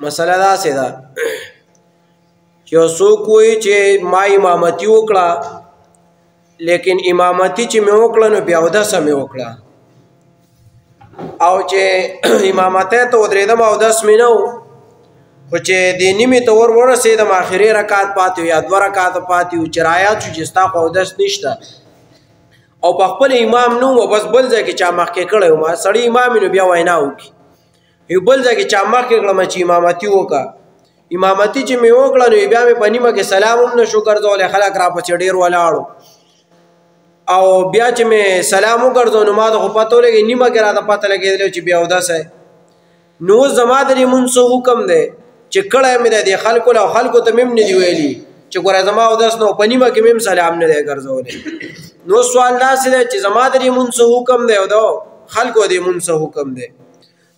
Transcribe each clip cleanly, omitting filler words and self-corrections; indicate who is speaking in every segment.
Speaker 1: مسله داسې ده چې یو څوک وایي چې ما امامتي وکړه لیکن امامتي چې مې وکړه نو بیا اودسه مې وکړه او چې امامتۍ ته ودرېدم اودس مې نه و خو چې دې نیمې ته ورسېدم آخري رکعت پاتې و یا 2 رکعته پاتې و چې رایاد شو چې ستا خو اودس نشته او په خپل امام نه و بس بل ځای کې چا مخکې کړی و ما سړی امام نو بیا وینا وکړي یو بل ځای کې چا مخکې کړم چې امامتي وکړه امامتي چې مې وکړه نو بیا مې په نیمه کې سلام هم نه شو ګرځولی خلک راپسې ډېر ولاړو او بیا چې مې سلام وګرځو نو ما ته خو پته ولګي نیمه کې راته پته لګېدلی چې بیا اودس دی نو اوس زما د دې مونځ څه حکم دی چې کړی مې دی دې خلکو له خلکو ته مې هم نه دي ویلي چې ګوره زما اودس نه په نیمه کې مې هم سلام نه دی ګرځولی نو سوال داسې دی چې زما د دې مونځ څه حکم دی او د خلکو د دې مونځ څه حکم دی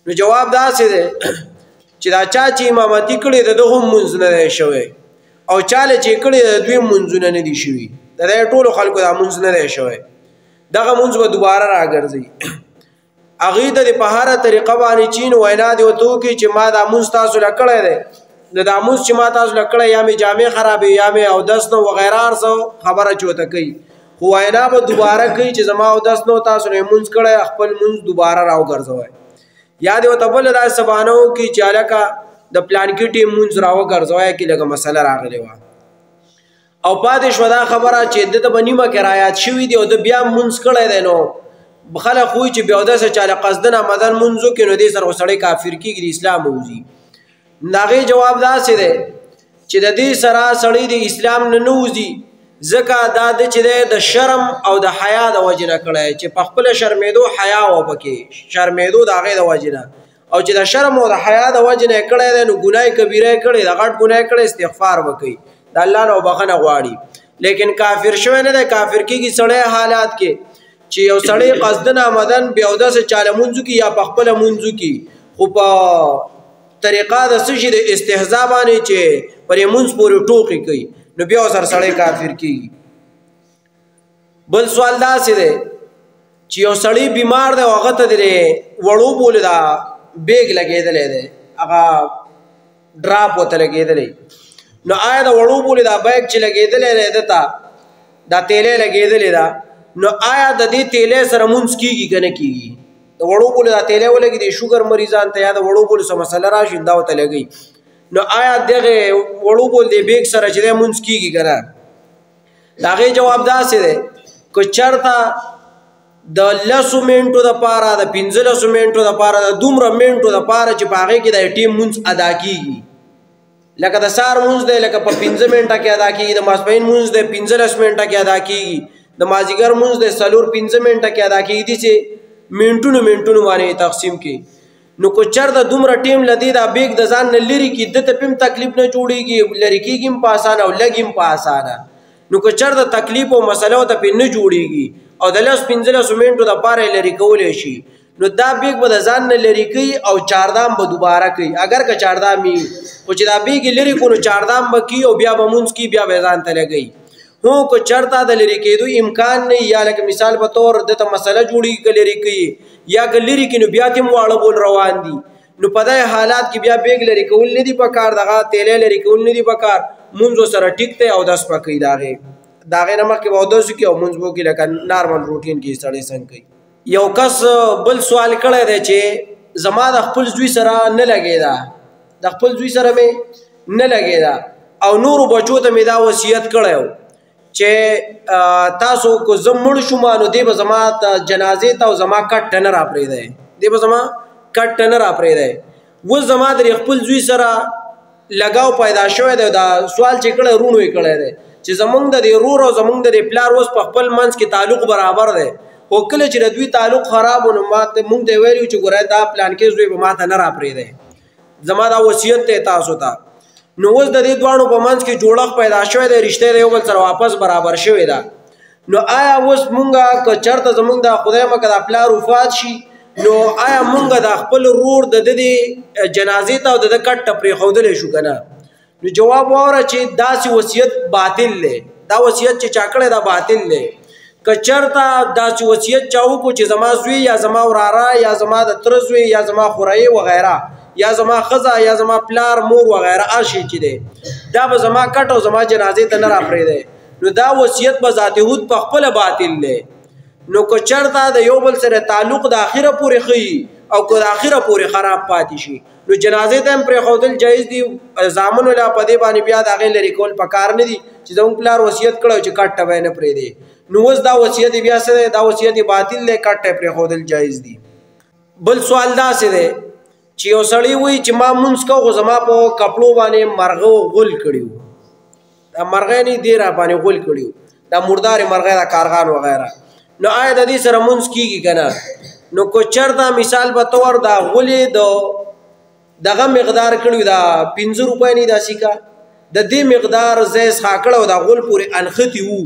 Speaker 1: نو جواب داسې دی چې دا چا چې امامتي کړې د دغه هم مونځ نه دی شوی او چاله چې کړې د دوی مونځونه نه دي شوي د دې ټولو خلکو دا مونځ نه دی شوی دغه مونځ به دوباره راګرځي هغوی ته د په هره طریقه باندې چین وینا دې ورته وکړي چې ما دا مونځ تاسو له کړی دی د دا مونځ چې ما تاسو له کړی یا مې جامې خرابې یا مې اودس نه وغیره هر څه خبره چې ورته کوي خو وینا به دوباره کوي چې زما اودس نه تاسو نه مونځ کړی خپل مونځ دوباره راوګرځوئ یا دې ورته بله داسې بهانه وکړي چې هلکه د پلانکي ټیم مونځ راوګرځوئ کې لږه مسله راغلې وه او پاتې شوه دا خبره چې ده ته به نیمه کې رایاد شوي دي او ده بیا مونځ کړی دی نو خلک خو چې بیا اودسه چاله قصدن آمدن مونځ وکړي نو دې سره خو سړی کافر کېږي د اسلام ووځي د هغې جواب داسې دی چې د دې سره سړی د اسلام نه نه وځي ځکه دا د چې دی د شرم او د حیا د وجې نه کړی چې په خپله شرمېدو حیا وه پکې شرمېدو د هغې د وجې نه او چې د شرم او د حیا د وجې نه یې کړی دی نو ګناه کبیره یې کړی د غټ ګناه یې کړی استغفار به کوي د الله نه بخښنه غواړي لیکن کافر شوی نه دی کافر کېږي سړی حالات کې چې یو سړی قصدن آمدن بیا اودسه چاله مونځ وکړي یا په خپله مونځ وکړي خو په طریقه د څه شي د استهزا باندې چې پر یې مونځ پورې ټوقې کوي نو بیا ورسره سړی کافر کېږي بل سوال داسې دی چې یو سړی بیمار دی او هغه ته د وړو بولې دا بیګ لګېدلی دی هغه ډراپ ورته لګېدلی نو آیا د وړو بولې دا بیګ چې لګېدلی دی ده ته دا تیلی لګېدلی ده نو آیا د دې تیلی سره مونځ کېږي که نه کېږي د وړو بولې دا تیلی ولګي د شوګر مریضان ته یا د وړو بولې څه مسله راشي دا ورته لګوي نو آیا دغه وړو بول د بیګ سره چې دی مونځ کېږي که نه د هغې جواب داسې دی که چېرته د 10 منټو دپاره د 15 منټو دپاره د دومره منټو دپاره چې په هغې کې د ټیم مونځ ادا کېږي لکه د سهار مونځ دی لکه په 15 منټه کې ادا کېږي د ماسپښین مونځ دی 15 منټه کې ادا کېږي د مازدیګر مونځ دی 4-5 منټه کې ادا کېږي داسې منټونو باندې تقسیم کړي نو که چېرته دومره ټیم له دې دا بیګ د ځان نه لرې کړي ده ته پې هم تکلیف نه جوړېږي لرې کېږي هم په اسانه او لږ هم په اسانه نو که چېرته تکلیف او مسله ورته پې نه جوړېږي او د 10-15 منټو دپاره یې لرې کولی شي نو دا بیګ به د ځان نه لرې کوي او چاردام به دوباره کوي اگر که چاردام وي خو چې دا بیګ یې لرې کړو نو چاردام به کوي او بیا به مونځ کوي بیا به یې ځان ته لګوي هو که چېرته د لرې کېدو امکان نه یا لکه مثال په طور دته مسله جوړېږي که لرې کوي یا که لرې کړي نو بیا ته هم واړه بول روان دي نو په دغه حالات کې بیا بیګ لرې کول نه دي پکار دغه تیلی لرې کول نه دي پکار مونځ ورسره ټیک دی اودس به کوي د هغې نه مخکې به اودس وکړي او مونځ به وکړي لکه نارمل روټین کې سړی څنګه کوي یو کس بل سوال کړی دی چې زما د خپل زوی سره نه لګېده د خپل زوی سره مې نه لګېده او نورو بچو ته مې دا وصیت کړی و چې تاسو که زه مړ شوم نو دی به زما جنازې ته او زما کټ ته نه راپرېږدی دی به زما کټ ته نه راپرېږدی اوس زما د خپل زوی سره لګاو پیدا شوی دی دا سوال چې کړی رونو یې کړی دی چې زمونږ د دې رور او زمونږ د دې پلار اوس په خپل منځ کې تعلق برابر دی خو کله چې د دوی تعلق خراب و نو مونږ ته ویلي چې ګوره دا پلانکې زوی به ما ته نه راپرېږدی زما دا وصیت دی تاسو ته نو اوس د دې دواړو په منځ کې جوړښت پیدا شوی دی رشته د یو بل سره واپس برابر شوې ده نو آیا اوس مونږه که چېرته زمونږ د خدای مکه د پلار وفات شي نو آیا مونږه د خپل رور د دې جنازې ته او د کټ ته پرېښودلی شو که نه نو جواب واوره چې داسې وصیت باطل دی دا وصیت چې چا کړی دا باطل دی که چېرته داسې وصیت چا وکړو چې زما زوی یا زما وراره یا زما د تره زوی یا زما خوریی وغیره یا زما ښځه یا زما پلار مور وغیره هر شی چې دی دا به زما کټ او زما جنازې ته نه راپرېږدی نو دا وصیت به ذات هود په خپله باطل دی نو که چېرته د یو بل سره تعلق د اخره پورې ښیي او که د اخره پورې خراب پاتې شي نو جنازې ته هم پرېښودل جایز دي زامنو لا په دې باندې بیا د هغې لرې کول پکار نه دي چې زموږ پلار وصیت کړی چې کټ ته به یې نه پرېږدی نو اوس دا وصیت بیا څه دی دا وصیت باطل دی کټ ته یې پرېښودل جایز دي بل سوال داسې دی چې یو سړی وایي چې ما مونځ کو خو زما په کپړو باندې مرغه غول کړي وو دا مرغۍ نه دې را باندې غول کړي وو دا مردارې مرغۍ دا کارغان وغیره نو آیا د دې سره مونځ کېږي که نه نو که چېرته مثال به طور دا غولې د دغه مقدار کړي دا 15 روپۍ نه دا سیکه د دې مقدار ځای څخه کړی او دا غول پورې انښتي وو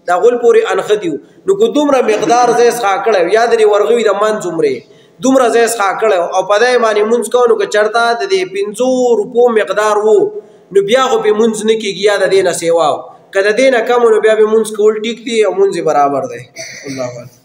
Speaker 1: دا غول پورې انښتي وو نو که دومره مقدار ځای څخه کړی یا د دې ورغوي د منځ عمرې دومره ځای څخه کړی او په دی باندې مونځ کوو نو که چېرته د دې 15 روپو مقدار وو نو بیا خو پې مونځ نه کېږي یا د دې نه سیوا که د دې نه کم نو بیا به مونځ کول ټیک دي او مونځ برابر دی الله اعلم